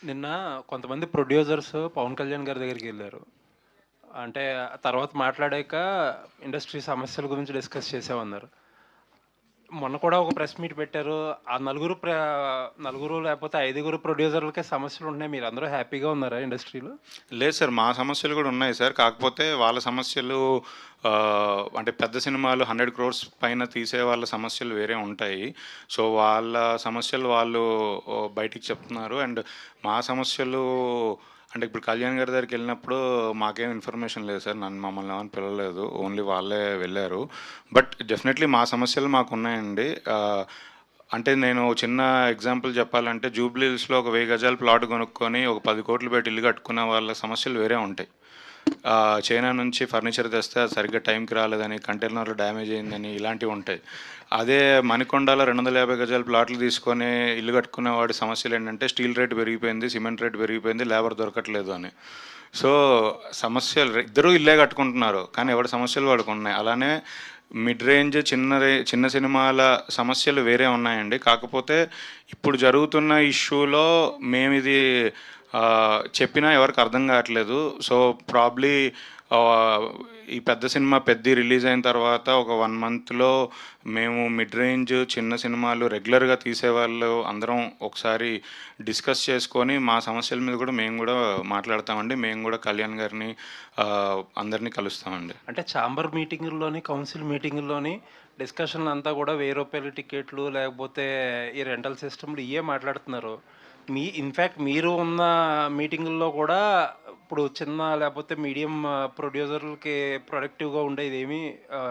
నిన్న కొంతమంది ప్రొడ్యూసర్స్ పవన్ కళ్యాణ్ గారి దగ్గరికెళ్లారు. అంటే తర్వాత మాట్లాడాక ఇండస్ట్రీ సమస్యల గురించి డిస్కస్ చేసామన్నారు. మొన్న కూడా ఒక ప్రెస్ మీట్ పెట్టారు. ఆ నలుగురు లేకపోతే ఐదుగురు ప్రొడ్యూసర్లకే సమస్యలుంటున్నాయి. మీరందరూ హ్యాపీగా ఉన్నారా ఇండస్ట్రీలో? లేదు సార్, మా సమస్యలు కూడా ఉన్నాయి సార్. కాకపోతే వాళ్ళ సమస్యలు అంటే పెద్ద సినిమాలు 100 క్రోర్స్ పైన తీసే వాళ్ళ సమస్యలు వేరే ఉంటాయి. సో వాళ్ళ సమస్యలు వాళ్ళు బయటికి చెప్తున్నారు. అండ్ మా సమస్యలు అంటే ఇప్పుడు కళ్యాణ్ గారి దగ్గరికి వెళ్ళినప్పుడు మాకేం ఇన్ఫర్మేషన్ లేదు సార్. మమ్మల్ని ఏమైనా పిలవలేదు, ఓన్లీ వాళ్ళే వెళ్ళారు. బట్ డెఫినెట్లీ మా సమస్యలు మాకు ఉన్నాయండి. అంటే నేను చిన్న ఎగ్జాంపుల్ చెప్పాలంటే, జూబ్లీహిల్స్లో ఒక 1000 గజాల ప్లాట్ కొనుక్కొని ఒక 10 కోట్లు పెట్టి ఇల్లు కట్టుకున్న వాళ్ళ సమస్యలు వేరే ఉంటాయి. చైనా నుంచి ఫర్నిచర్ తెస్తే అది సరిగ్గా టైంకి రాలేదని, కంటైనర్లు డ్యామేజ్ అయిందని, ఇలాంటివి ఉంటాయి. అదే మణికొండలో 250 గజాల ప్లాట్లు తీసుకొని ఇల్లు కట్టుకునే వాడి సమస్యలు ఏంటంటే, స్టీల్ రేట్ పెరిగిపోయింది, సిమెంట్ రేట్ పెరిగిపోయింది, లేబర్ దొరకట్లేదు అని. సో సమస్యలు ఇద్దరూ ఇల్లే కట్టుకుంటున్నారు, కానీ ఎవరి సమస్యలు వాడికి ఉన్నాయి. అలానే మిడ్ రేంజ్ చిన్న సినిమాల సమస్యలు వేరే ఉన్నాయండి. కాకపోతే ఇప్పుడు జరుగుతున్న ఇష్యూలో మేము ఇది చెప్పినా ఎవరికి అర్థం కావట్లేదు. సో ప్రాబ్లీ ఈ పెద్ద సినిమా రిలీజ్ అయిన తర్వాత ఒక 1 మంత్లో మేము మిడ్ రేంజ్ చిన్న సినిమాలు రెగ్యులర్గా తీసేవాళ్ళు అందరం ఒకసారి డిస్కస్ చేసుకొని మా సమస్యల మీద కూడా మేము కూడా మాట్లాడతామండి. మేము కూడా కళ్యాణ్ గారిని అందరినీ కలుస్తామండి. అంటే ఛాంబర్ మీటింగుల్లోని, కౌన్సిల్ మీటింగుల్లోని డిస్కషన్లు అంతా కూడా రూ. 1000 టికెట్లు లేకపోతే ఈ రెంటల్ సిస్టమ్లు ఇవే మాట్లాడుతున్నారు. ఇన్ఫ్యాక్ట్ మీరు ఉన్న మీటింగుల్లో కూడా ఇప్పుడు చిన్న లేకపోతే మీడియం ప్రొడ్యూసర్లకి ప్రొడక్టివ్గా ఉండేది ఏమీ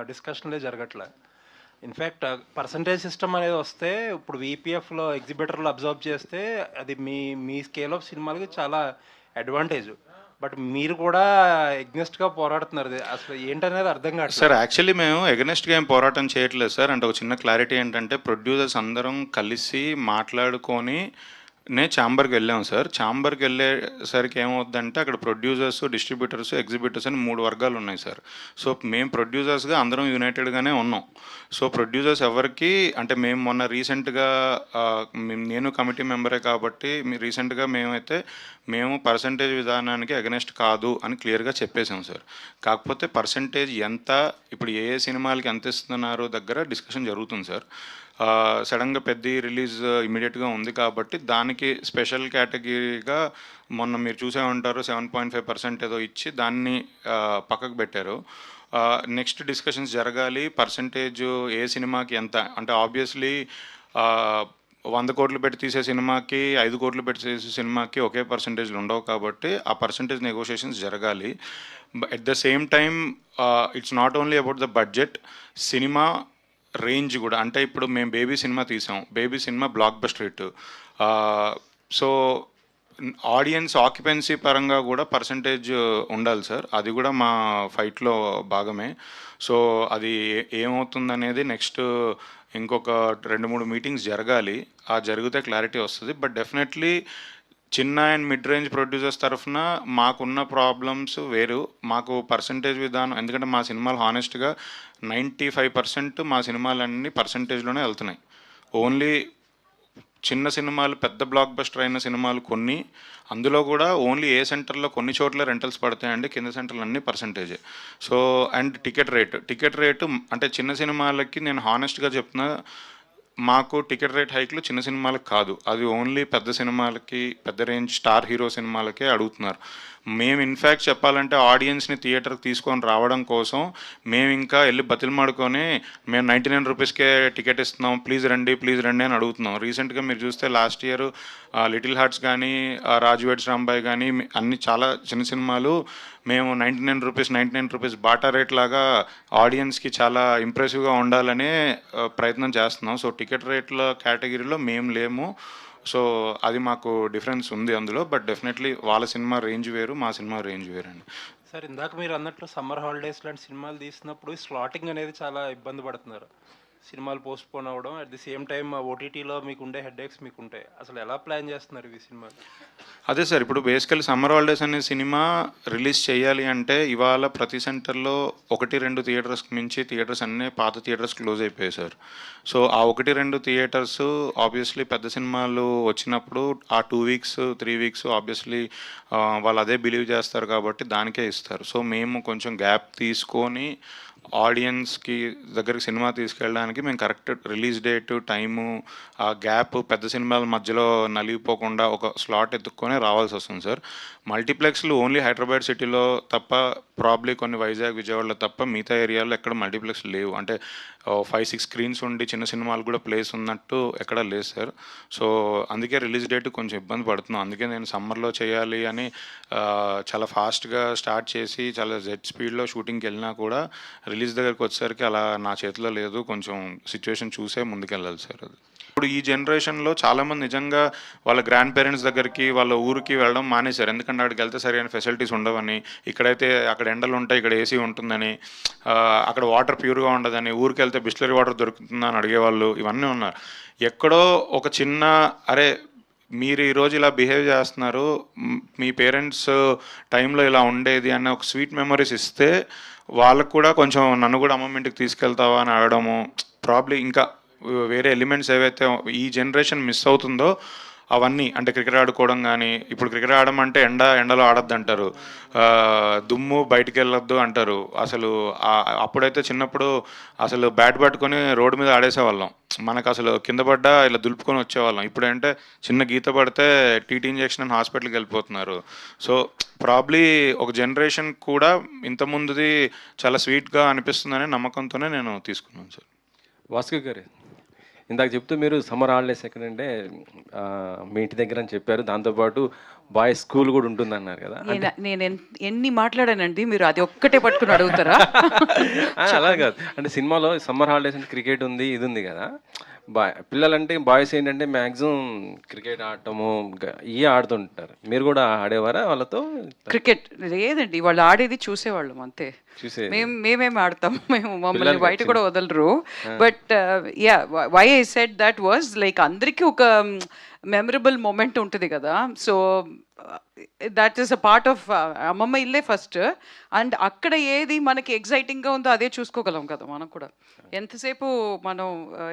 డిస్కషన్లే జరగట్లే. ఇన్ఫ్యాక్ట్ పర్సంటేజ్ సిస్టమ్ అనేది వస్తే ఇప్పుడు వీపీఎఫ్లో ఎగ్జిబిటర్లు అబ్జర్వ్ చేస్తే అది మీ స్కేల్ ఆఫ్ సినిమాలకి చాలా అడ్వాంటేజ్. బట్ మీరు కూడా ఎగ్నెస్ట్గా పోరాడుతున్నారు. అసలు ఏంటనేది అర్థం కాదు సార్. యాక్చువల్లీ మేము ఎగనెస్ట్గా ఏం పోరాటం చేయట్లేదు సార్. అంటే ఒక చిన్న క్లారిటీ ఏంటంటే, ప్రొడ్యూసర్స్ అందరం కలిసి మాట్లాడుకొని ఛాంబర్కి వెళ్ళాము సార్. ఛాంబర్కి వెళ్ళేసరికి ఏమవుతుందంటే, అక్కడ ప్రొడ్యూసర్స్, డిస్ట్రిబ్యూటర్స్, ఎగ్జిబిటర్స్ అని 3 వర్గాలు ఉన్నాయి సార్. సో మేము ప్రొడ్యూసర్స్గా అందరం యునైటెడ్గానే ఉన్నాం. సో ప్రొడ్యూసర్స్ ఎవరికి అంటే, మేము మొన్న రీసెంట్గా నేను కమిటీ మెంబరే కాబట్టి రీసెంట్గా మేము పర్సంటేజ్ విధానానికి అగెనెస్ట్ కాదు అని క్లియర్గా చెప్పేశాం సార్. కాకపోతే పర్సంటేజ్ ఎంత, ఇప్పుడు ఏ సినిమాలకి ఎంత ఇస్తున్నారు దగ్గర డిస్కషన్ జరుగుతుంది సార్. సడన్గా రిలీజ్ ఇమీడియట్గా ఉంది కాబట్టి దానికి స్పెషల్ కేటగిరీగా మొన్న మీరు చూసే ఉంటారు, 7.5% ఏదో ఇచ్చి దాన్ని పక్కకు పెట్టారు. నెక్స్ట్ డిస్కషన్స్ జరగాలి. పర్సంటేజ్ ఏ సినిమాకి ఎంత అంటే, ఆబ్వియస్లీ 100 కోట్లు పెట్టి తీసే సినిమాకి 5 కోట్లు పెట్టి తీసే సినిమాకి ఒకే పర్సంటేజ్లు ఉండవు కాబట్టి ఆ పర్సంటేజ్ నెగోషియేషన్స్ జరగాలి. At the same time it's not only about the budget, cinema range కూడా. అంటే ఇప్పుడు మేము బేబీ సినిమా తీసాం, baby cinema block buster hit. So audience occupancy పరంగా కూడా పర్సంటేజ్ ఉండాలి సార్. అది కూడా మా ఫైట్లో భాగమే. సో అది ఏమవుతుందనేది నెక్స్ట్ ఇంకొక 2-3 మీటింగ్స్ జరగాలి. ఆ జరిగితే క్లారిటీ వస్తుంది. బట్ డెఫినెట్లీ చిన్న అండ్ మిడ్ రేంజ్ ప్రొడ్యూసర్స్ తరఫున మాకున్న ప్రాబ్లమ్స్ వేరు. మాకు పర్సంటేజ్ విధానం, ఎందుకంటే మా సినిమాలు హానెస్ట్గా 95% మా సినిమాలన్నీ పర్సంటేజ్లోనే వెళ్తున్నాయి. ఓన్లీ చిన్న సినిమాలు, పెద్ద బ్లాక్ బస్టర్ అయిన సినిమాలు కొన్ని, అందులో కూడా ఓన్లీ ఏ సెంటర్లో కొన్ని చోట్ల రెంటల్స్ పడతాయండి, కింద సెంటర్లు అన్నీ పర్సంటేజే. సో అండ్ టికెట్ రేటు అంటే చిన్న సినిమాలకి నేను హానెస్ట్గా చెప్తున్నా, మాకు టికెట్ రేట్ హైక్లు చిన్న సినిమాలకు కాదు, అది ఓన్లీ పెద్ద సినిమాలకి, పెద్ద రేంజ్ స్టార్ హీరో సినిమాలకే అడుగుతున్నారు. మేము ఇన్ఫ్యాక్ట్ చెప్పాలంటే ఆడియన్స్ని థియేటర్కి తీసుకొని రావడం కోసం మేము ఇంకా వెళ్ళి బతిలమాడుకొని మేము 99 రూపీస్కే టికెట్ ఇస్తున్నాం, ప్లీజ్ రండి అని అడుగుతున్నాం. రీసెంట్గా మీరు చూస్తే లాస్ట్ ఇయర్ లిటిల్ హార్ట్స్ కానీ, రాజు వెడ్స్ రాంబాయ్ కానీ, అన్ని చాలా చిన్న సినిమాలు మేము 99 రూపీస్ బాటా రేట్ లాగా ఆడియన్స్కి చాలా ఇంప్రెసివ్గా ఉండాలనే ప్రయత్నం చేస్తున్నాం. సో టికెట్ రేట్ల కేటగిరీలో మేము లేము. సో అది మాకు డిఫరెన్స్ ఉంది అందులో. బట్ డెఫినెట్లీ వాళ్ళ సినిమా రేంజ్ వేరు, మా సినిమా రేంజ్ వేరండి. సార్, ఇందాక మీరు అన్నట్లు సమ్మర్ హాలిడేస్ లాంటి సినిమాలు తీసినప్పుడు స్లాటింగ్ అనేది చాలా ఇబ్బంది పడుతున్నారు. సినిమాలు పోస్ట్ పోన్ అవ్వడం, అట్ ది సేమ్ టైం ఓటీటీలో మీకు ఉండే హెడ్ఏక్స్ మీకు ఉంటాయి. అసలు ఎలా ప్లాన్ చేస్తున్నారు ఈ సినిమాలు? అదే సార్, ఇప్పుడు బేసికల్లీ సమ్మర్ హాలిడేస్ అనే సినిమా రిలీజ్ చేయాలి అంటే ఇవాళ ప్రతి సెంటర్లో 1-2 థియేటర్స్కి మించి థియేటర్స్ అన్నీ పాత థియేటర్స్ క్లోజ్ అయిపోయాయి సార్. సో ఆ 1-2 థియేటర్స్ ఆబ్వియస్లీ పెద్ద సినిమాలు వచ్చినప్పుడు ఆ 2 వీక్స్ 3 వీక్స్ ఆబ్వియస్లీ వాళ్ళు అదే బిలీవ్ చేస్తారు కాబట్టి దానికే ఇస్తారు. సో మేము కొంచెం గ్యాప్ తీసుకొని ఆడియన్స్కి దగ్గరికి సినిమా తీసుకెళ్ళడానికి మేము కరెక్ట్ రిలీజ్ డేట్, టైము, ఆ గ్యాప్ పెద్ద సినిమాల మధ్యలో నలిగిపోకుండా ఒక స్లాట్ ఎత్తుక్కొని రావాల్సి వస్తుంది సార్. మల్టీప్లెక్స్లు ఓన్లీ హైదరాబాద్ సిటీలో తప్ప, ప్రాబ్లీ కొన్ని వైజాగ్, విజయవాడలో తప్ప మిగతా ఏరియాలో ఎక్కడ మల్టీప్లెక్స్ లేవు. అంటే 5-6 స్క్రీన్స్ ఉండి చిన్న సినిమాలు కూడా ప్లేస్ ఉన్నట్టు ఎక్కడ లేదు సార్. సో అందుకే రిలీజ్ డేట్ కొంచెం ఇబ్బంది పడుతున్నాం. అందుకే నేను సమ్మర్లో చేయాలి అని చాలా ఫాస్ట్గా స్టార్ట్ చేసి చాలా జెట్ స్పీడ్లో షూటింగ్కి వెళ్ళినా కూడా రిలీజ్ దగ్గరికి వచ్చేసరికి అలా నా చేతిలో లేదు. కొంచెం సిచ్యువేషన్ చూసే ముందుకెళ్ళాలి సార్. అది ఇప్పుడు ఈ జనరేషన్లో చాలామంది నిజంగా వాళ్ళ గ్రాండ్ పేరెంట్స్ దగ్గరికి, వాళ్ళ ఊరికి వెళ్ళడం మానేశారు. ఎందుకంటే అక్కడికి వెళ్తే సరైన ఫెసిలిటీస్ ఉండవని, ఇక్కడైతే అక్కడ ఎండలు ఉంటాయి, ఇక్కడ ఏసీ ఉంటుందని, అక్కడ వాటర్ ప్యూర్గా ఉండదని, ఊరికి వెళ్తే బిస్లరీ వాటర్ దొరుకుతుందని అడిగేవాళ్ళు, ఇవన్నీ ఉన్నారు. ఎక్కడో ఒక చిన్న అరే మీరు ఈరోజు ఇలా బిహేవ్ చేస్తున్నారు, మీ పేరెంట్స్ టైంలో ఇలా ఉండేది అనే ఒక స్వీట్ మెమరీస్ ఇస్తే వాళ్ళకు కూడా కొంచెం నన్ను కూడా అమ్మమ్మ ఇంటికి తీసుకెళ్తావా అని అడగడము, ప్రాబ్లీ ఇంకా వేరే ఎలిమెంట్స్ ఏవైతే ఈ జనరేషన్ మిస్ అవుతుందో అవన్నీ, అంటే క్రికెట్ ఆడుకోవడం కానీ, ఇప్పుడు క్రికెట్ ఆడడం అంటే ఎండలో ఆడద్దు అంటారు, దుమ్ము బయటికి వెళ్ళొద్దు అంటారు. అసలు అప్పుడైతే చిన్నప్పుడు అసలు బ్యాట్ పట్టుకొని రోడ్డు మీద ఆడేసేవాళ్ళం, మనకు అసలు కింద పడ్డా ఇలా దులుపుకొని వచ్చేవాళ్ళం. ఇప్పుడంటే చిన్న గీత పడితే టీటీ ఇంజెక్షన్ అని హాస్పిటల్కి వెళ్ళిపోతున్నారు. సో ప్రాబ్లీ ఒక జనరేషన్ కూడా ఇంతకుముందుది చాలా స్వీట్గా అనిపిస్తుందనే నమ్మకంతోనే నేను తీసుకున్నాను సార్. వాసుకి గారు, ఇందాక చెప్తూ మీరు సమ్మర్ హాలిడేస్ ఎక్కడంటే మీ ఇంటి దగ్గర అని చెప్పారు, దాంతోపాటు బాయ్స్ స్కూల్ కూడా ఉంటుంది అన్నారు కదా. నేను ఎన్ని మాట్లాడానండి, మీరు అది ఒక్కటే పట్టుకుని అడుగుతారా? అలా కాదు, అంటే సినిమాలో సమ్మర్ హాలిడేస్ అంటే క్రికెట్ ఉంది, ఇది ఉంది కదా. పిల్లలంటే బాయ్స్ ఏంటంటే మ్యాక్సిమం క్రికెట్ ఆడటము ఇవే ఆడుతుంటారు. మీరు కూడా ఆడేవారా వాళ్ళతో? క్రికెట్ లేదండి, వాళ్ళు ఆడేది చూసేవాళ్ళం అంతే. మేమేం ఆడతాం, మేము మమ్మల్ని బయట కూడా వదలరు. But yeah, why I said that was like అందరికీ ఒక మెమరబుల్ మూమెంట్ ఉంటుంది కదా. So that is a part of అమ్మమ్మ ఇల్లే ఫస్ట్. అండ్ అక్కడ ఏది మనకి ఎగ్జైటింగ్గా ఉందో అదే చూసుకోగలం కదా మనం కూడా. ఎంతసేపు మనం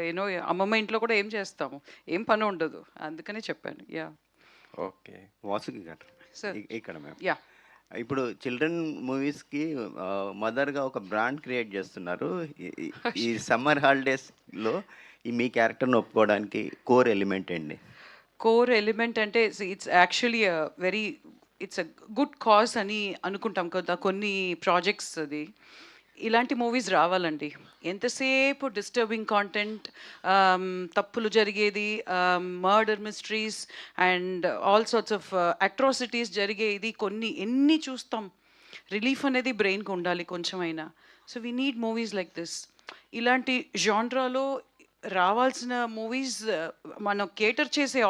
యూనో అమ్మమ్మ ఇంట్లో కూడా ఏం చేస్తాము, ఏం పని ఉండదు, అందుకనే చెప్పాను. Yeah okay. వాసుకి గారు ఇక్కడ మేము యా, ఇప్పుడు చిల్డ్రన్ మూవీస్కి మదర్గా ఒక బ్రాండ్ క్రియేట్ చేస్తున్నారు. ఈ సమ్మర్ హాలిడేస్లో ఈ మీ క్యారెక్టర్ని ఒప్పుకోవడానికి కోర్ ఎలిమెంట్ అండి. కోర్ ఎలిమెంట్ అంటే it's actually it's a good cause అని అనుకుంటాం కదా. కొన్ని ప్రాజెక్ట్స్ అది ఇలాంటి మూవీస్ రావాలండి. ఎంతసేపు డిస్టర్బింగ్ కాంటెంట్, తప్పులు జరిగేది, murder mysteries and all sorts of atrocities జరిగేది ఎన్ని చూస్తాం. రిలీఫ్ అనేది బ్రెయిన్కి ఉండాలి కొంచెమైనా. So we need movies like this. ఇలాంటి జాన్రాలో రావాల్సిన మూవీస్ మనం కేటర్ చేసే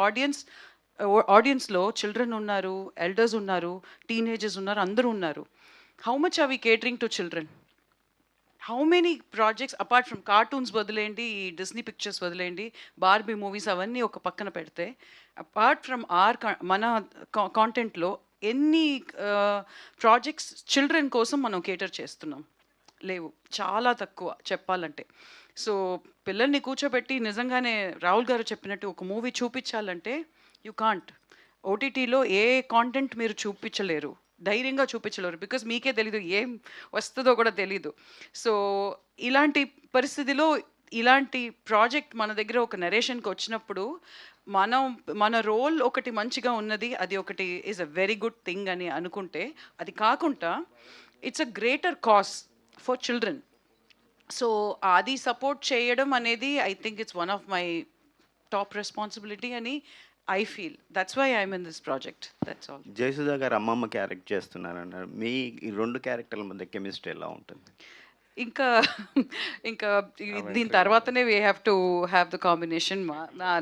ఆడియన్స్లో చిల్డ్రన్ ఉన్నారు, ఎల్డర్స్ ఉన్నారు, టీనేజర్స్ ఉన్నారు, అందరూ ఉన్నారు. How much are we catering to children? How many projects apart from cartoons వదిలేండి, ఈ డిస్నీ పిక్చర్స్ వదిలేండి, బార్బీ మూవీస్ అవన్నీ ఒక పక్కన పెడితే, అపార్ట్ ఫ్రమ్ మన కాంటెంట్లో ఎన్ని ప్రాజెక్ట్స్ చిల్డ్రన్ కోసం మనం కేటర్ చేస్తున్నాం? లేవు, చాలా తక్కువ చెప్పాలంటే. సో పిల్లల్ని కూర్చోబెట్టి నిజంగానే రాహుల్ గారు చెప్పినట్టు ఒక మూవీ చూపించాలంటే యూ కాంట్. ఓటీటీలో ఏ కాంటెంట్ మీరు చూపించలేరు, ధైర్యంగా చూపించలేరు, బికాజ్ మీకే తెలీదు ఏం వస్తుందో కూడా తెలీదు. సో ఇలాంటి పరిస్థితిలో ఇలాంటి ప్రాజెక్ట్ మన దగ్గర ఒక నరేషన్కి వచ్చినప్పుడు మన రోల్ ఒకటి మంచిగా ఉన్నది, అది ఒకటి is a very good thing అని అనుకుంటే, అది కాకుండా it's a greater cause for children. So అది సపోర్ట్ చేయడం అనేది I think it's one of my top responsibility అని I feel. That's why I'm in this project. That's all. Jayasudha గారు అమ్మమ్మ క్యారెక్టర్ చేస్తున్నారన్నారు. మీ ఈ 2 క్యారెక్టర్ల మధ్య కెమిస్ట్రీ ఎలా ఉంటుంది? ఇంకా దీని తర్వాతనే we have to have the combination.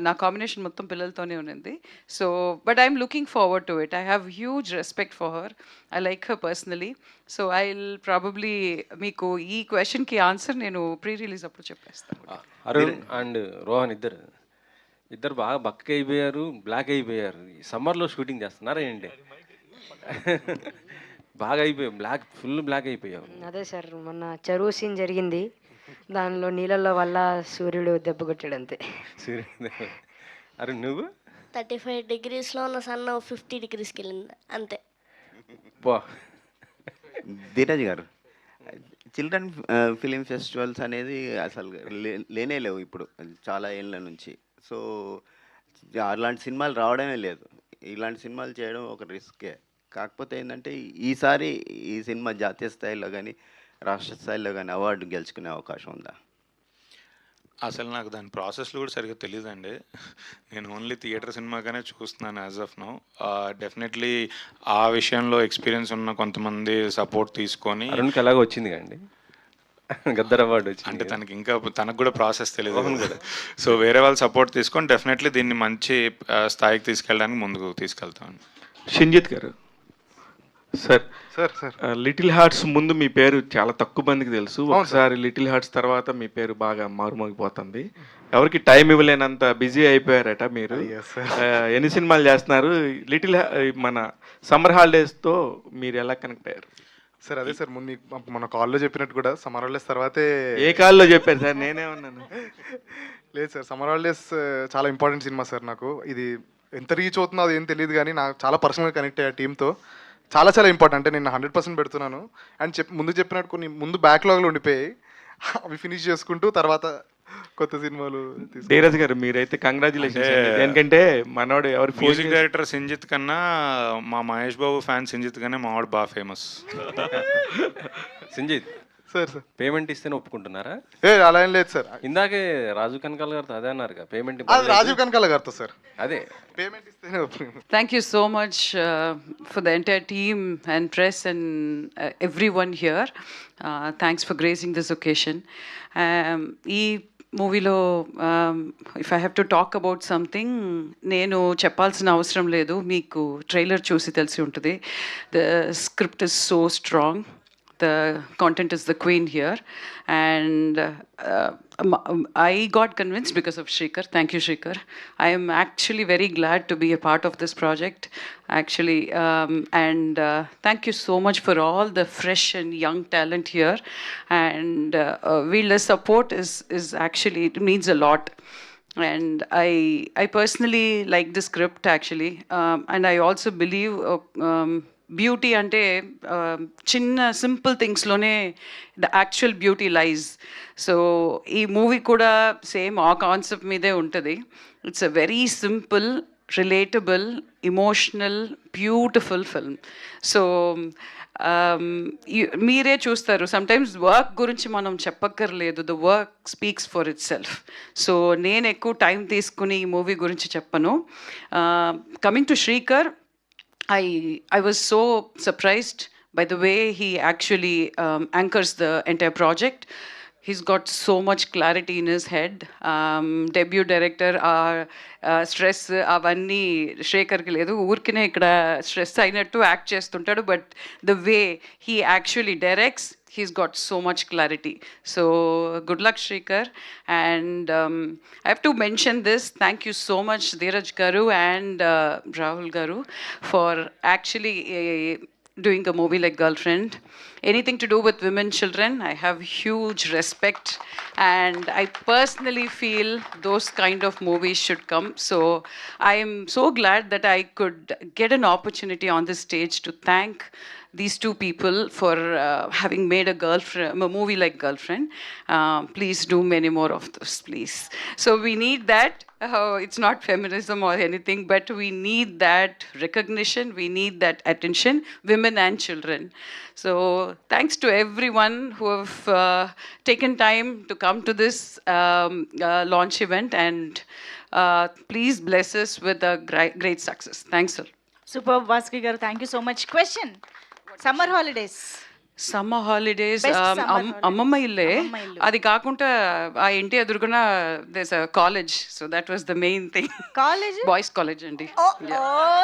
నా కాంబినేషన్ మొత్తం పిల్లలతోనే ఉన్నది. So but I'm looking forward to it. I have huge respect for her. I like her personally. So I will probably మీకు ఈ క్వశ్చన్కి ఆన్సర్ నేను ప్రీ రిలీజ్ అప్పుడు చెప్పేస్తాను. Arun and Rohan ఇద్దరు ఇద్దరు బాగా బక్కగా అయిపోయారు, బ్లాక్ అయిపోయారు. ఈ సమ్మర్లో షూటింగ్ చేస్తున్నారా ఏంటి? బాగా అయిపోయావు, ఫుల్ బ్లాక్ అయిపోయావు. అదే సార్, మొన్న చెరువు సీన్ జరిగింది. దానిలో నీళ్ళల్లో వల్ల సూర్యుడు దెబ్బ కొట్టాడు అంతే. సూర్యుడు. అరే నువ్వు 35 degreesలో ఉన్న సన్ 50 degreesకి వెళ్ళింది అంతే. బా ధీరజ్ గారు, చిల్డ్రన్ ఫిలిం ఫెస్టివల్స్ అనేది అసలు లేనే లేవు ఇప్పుడు చాలా ఏళ్ళ నుంచి. సో అలాంటి సినిమాలు రావడమే లేదు. ఇలాంటి సినిమాలు చేయడం ఒక రిస్కే. కాకపోతే ఏంటంటే ఈసారి ఈ సినిమా జాతీయ స్థాయిలో కానీ రాష్ట్ర స్థాయిలో కానీ అవార్డు గెలుచుకునే అవకాశం ఉందా? అసలు నాకు దాని ప్రాసెస్లో కూడా సరిగ్గా తెలియదండి. నేను ఓన్లీ థియేటర్ సినిమాగానే చూస్తున్నాను యాజ్ ఆఫ్ నౌ. డెఫినెట్లీ ఆ విషయంలో ఎక్స్పీరియన్స్ ఉన్న కొంతమంది సపోర్ట్ తీసుకొని, అరుణ్కి ఎలాగో వచ్చింది కండి గద్దర్ అవార్డు వచ్చింది. అంటే తనకు కూడా ప్రాసెస్ తెలియదు కదా. సో వేరే వాళ్ళ సపోర్ట్ తీసుకొని డెఫినెట్లీ దీన్ని మంచి స్థాయికి తీసుకెళ్ళడానికి ముందుకు తీసుకెళ్తాను. షింజిత్ గారు సార్, లిటిల్ హార్ట్స్ ముందు మీ పేరు చాలా తక్కువ మందికి తెలుసు. ఒకసారి లిటిల్ హార్ట్స్ తర్వాత మీ పేరు బాగా మారుమోగిపోతుంది. ఎవరికి టైం ఇవ్వలేనంత బిజీ అయిపోయారట మీరు. ఎన్ని సినిమాలు చేస్తున్నారు? మన సమ్మర్ హాలిడేస్తో మీరు ఎలా కనెక్ట్ అయ్యారు సార్? అదే సార్, మన కాల్లో చెప్పినట్టు కూడా సమ్మర్ హాలిడేస్ తర్వాతే. ఏ కాల్లో చెప్పారు సార్? నేనే ఉన్నాను. లేదు సార్, సమ్మర్ హాలిడేస్ చాలా ఇంపార్టెంట్ సినిమా సార్. నాకు ఇది ఎంత రీచ్ అవుతుందో అది ఏం తెలియదు, కానీ నాకు చాలా పర్సనల్గా కనెక్ట్ అయ్యా టీంతో. చాలా చాలా ఇంపార్టెంట్. అంటే నేను 100% పెడుతున్నాను. అండ్ ముందు చెప్పినట్టు కొన్ని ముందు బ్యాక్లాగ్లో ఉండిపోయాయి, అవి ఫినిష్ చేసుకుంటూ తర్వాత కొత్త సినిమాలు. ధీరజ్ గారు మీరైతే కంగ్రాచులేషన్స్. ఎందుకంటే మనోడు ఎవరు మ్యూజిక్ డైరెక్టర్ సింజిత్ కన్నా మా మహేష్ బాబు ఫ్యాన్ సింజిత్ కన్నా మావాడు బాగా ఫేమస్. సంజిత్ సార్ పేమెంట్ ఇస్తేనే ఒప్పుకుంటున్నారా? అలా ఏం లేదు సార్. ఇందాకే రాజు కనకాల గారితో అదే అన్నారు కదా, పేమెంట్ అది రాజీవ్ కనకాల గారితో సార్. అదే పేమెంట్ ఇస్తేనే ఒప్పుకుంటాను. Thank you so much for the entire team and press and everyone here. Thanks for gracing this occasion. ఈ మూవీలో if I have to talk about something, నేను చెప్పాల్సిన అవసరం లేదు, మీకు ట్రైలర్ చూసి తెలిసి ఉంటుంది. The script is so strong. The content is the queen here, and I got convinced because of Shrikar. Thank you, Shrikar. I am actually very glad to be a part of this project, actually, and thank you so much for all the fresh and young talent here, and the support is actually, it means a lot. And I personally like the script actually, and I also believe beauty అంటే చిన్న simple థింగ్స్లోనే the actual beauty lies. So ఈ movie కూడా same ఆ concept మీదే ఉంటుంది. It's a very simple, relatable, emotional, beautiful film. So మీరే చూస్తారు, సమ్టైమ్స్ వర్క్ గురించి మనం చెప్పక్కర్లేదు, the work speaks for itself. So నేను ఎక్కువ టైం తీసుకుని ఈ మూవీ గురించి చెప్పను. Coming to Srikar, I was so surprised by the way he actually anchors the entire project. He's got so much clarity in his head. Debut director, stress అవన్నీ శేఖర్కి లేదు, ఊరికినే ఇక్కడ స్ట్రెస్ అయినట్టు యాక్ట్ చేస్తుంటాడు. But the way he actually directs, he's got so much clarity. So good luck, Shrikar. And I have to mention this, thank you so much Dheeraj garu and Rahul garu for actually doing a movie like Girlfriend. Anything to do with women, children, I have huge respect, and I personally feel those kind of movies should come. So I am so glad that I could get an opportunity on this stage to thank these two people for having made a movie like Girlfriend. Please do many more of those, please. So we need that. It's not feminism or anything, but we need that recognition, we need that attention, women and children. So thanks to everyone who have taken time to come to this launch event, and please bless us with a great success. Thanks, sir. Superb, Vaski garu, thank you so much. Question, summer holidays. Summer holidays Best summer holidays. అమ్మమ్మ ఇల్లే. అమ్మమ్మ ఇల్లు. అది కాకుండా ఆ ఇంటి ఎదురుగున there's a college, so that was the main thing. College? Boys college అండి. Oh, oh.